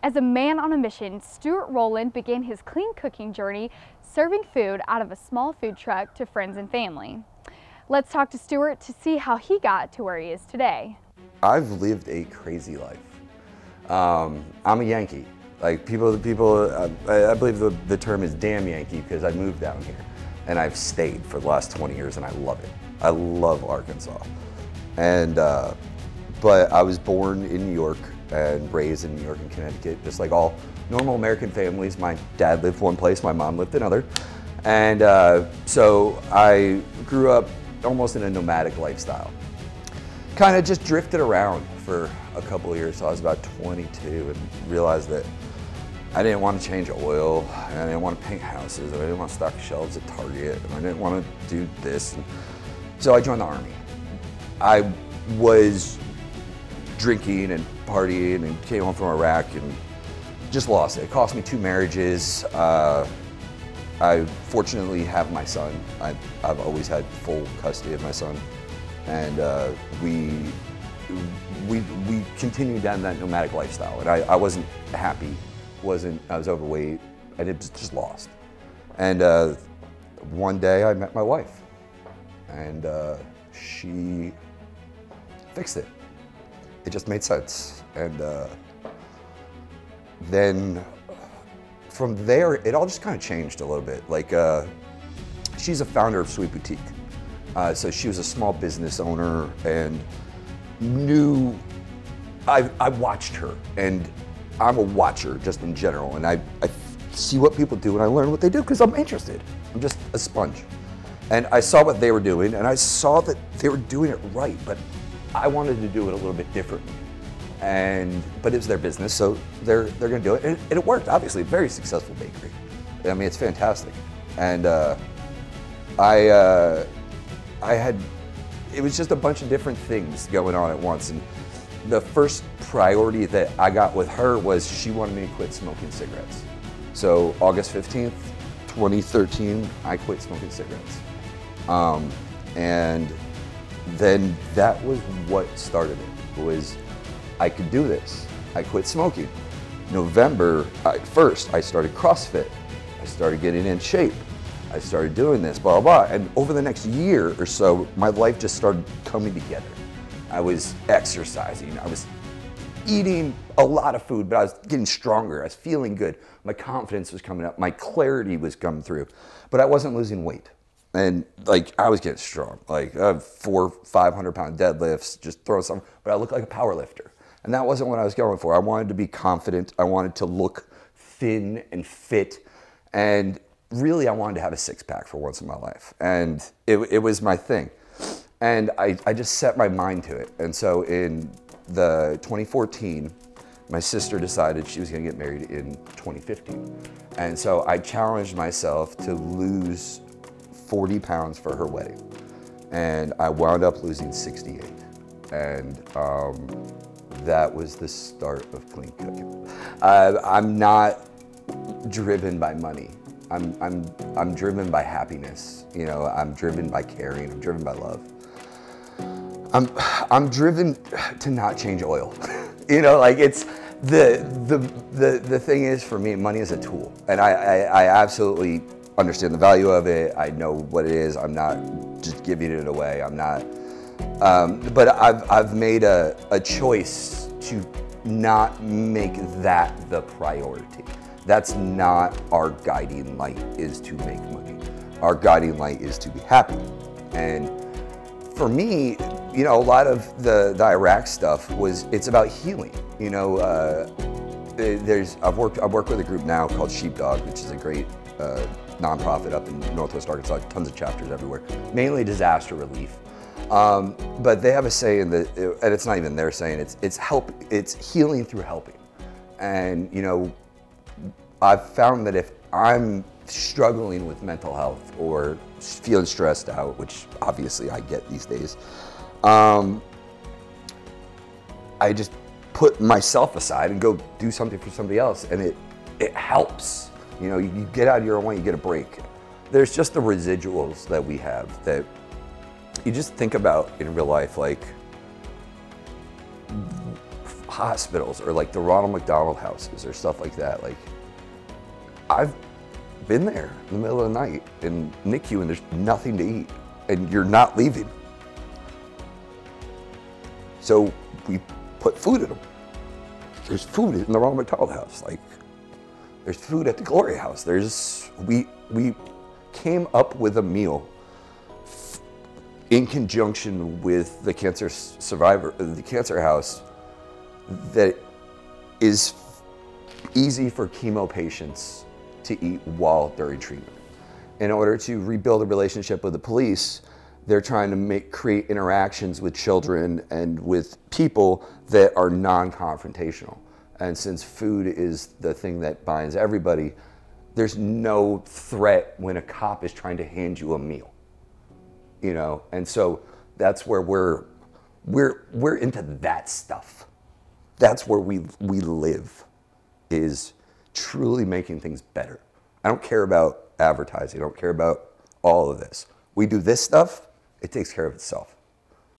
As a man on a mission, Stuart Rowland began his clean cooking journey serving food out of a small food truck to friends and family. Let's talk to Stuart to see how he got to where he is today. I've lived a crazy life. I'm a Yankee. Like I believe the term is damn Yankee because I moved down here and I've stayed for the last 20 years and I love it. I love Arkansas. And, but I was born in New York and raised in New York and Connecticut, just like all normal American families. My dad lived one place, my mom lived another. And so I grew up almost in a nomadic lifestyle. Kind of just drifted around for a couple of years. So I was about 22 and realized that I didn't want to change oil, and I didn't want to paint houses, and I didn't want to stock shelves at Target, and I didn't want to do this. And so I joined the Army. I was drinking and partying and came home from Iraq and just lost it. It cost me 2 marriages. I fortunately have my son. I've always had full custody of my son. And we continued down that nomadic lifestyle. And I wasn't happy. I was overweight. I just lost. And one day I met my wife. And she fixed it. It just made sense. And then from there, it all just kind of changed a little bit. Like, she's a founder of Sweet Boutique. So she was a small business owner and I watched her, and I'm a watcher just in general. And I see what people do and I learn what they do because I'm interested. I'm just a sponge. And I saw what they were doing and I saw that they were doing it right, but I wanted to do it a little bit differently. But it's their business, so they're gonna do it. And it worked, obviously, very successful bakery. I mean, it's fantastic. And it was just a bunch of different things going on at once. And the first priority that I got with her was she wanted me to quit smoking cigarettes. So August 15th, 2013, I quit smoking cigarettes. And then that was what started it, was I could do this. I quit smoking. November 1st, I started CrossFit. I started getting in shape. I started doing this, blah, blah, blah. And over the next year or so, my life just started coming together. I was exercising. I was eating a lot of food, but I was getting stronger. I was feeling good. My confidence was coming up. My clarity was coming through, but I wasn't losing weight. And like, I was getting strong, like 400-500 pound deadlifts, just throwing something, but I looked like a power lifter. And that wasn't what I was going for. I wanted to be confident. I wanted to look thin and fit. And really, I wanted to have a six-pack for once in my life. And it was my thing. And I just set my mind to it. And so in the 2014, my sister decided she was gonna get married in 2015. And so I challenged myself to lose 40 pounds for her wedding. And I wound up losing 68. And that was the start of clean cooking. I'm not driven by money. I'm driven by happiness. You know, I'm driven by caring. I'm driven by love. I'm driven to not change oil. You know, like it's the thing is, for me, money is a tool, and I absolutely understand the value of it. I know what it is. I'm not just giving it away. I'm not. But I've made a choice to not make that the priority. That's not our guiding light, is to make money. Our guiding light is to be happy. And for me, you know, a lot of the Iraq stuff it's about healing. You know, I've worked with a group now called Sheepdog, which is a great nonprofit up in Northwest Arkansas, tons of chapters everywhere, mainly disaster relief. But they have a saying that, and it's not even their saying, it's healing through helping. And, you know, I've found that if I'm struggling with mental health or feeling stressed out, which obviously I get these days, I just put myself aside and go do something for somebody else, and it helps. You know, you get out of your own way, you get a break. There's just the residuals that we have that you just think about in real life, like hospitals or like the Ronald McDonald houses or stuff like that. Like, I've been there in the middle of the night in NICU and there's nothing to eat and you're not leaving. So we put food in them. There's food in the Ronald McDonald house. Like, there's food at the Glory house. We came up with a meal in conjunction with the cancer survivor, the cancer house, that is easy for chemo patients to eat while during treatment. In order to rebuild a relationship with the police, they're trying to create interactions with children and with people that are non-confrontational. And since food is the thing that binds everybody, there's no threat when a cop is trying to hand you a meal, you know? And so that's where we're into that stuff. That's where we live, is truly making things better. I don't care about advertising. I don't care about all of this. We do this stuff, it takes care of itself.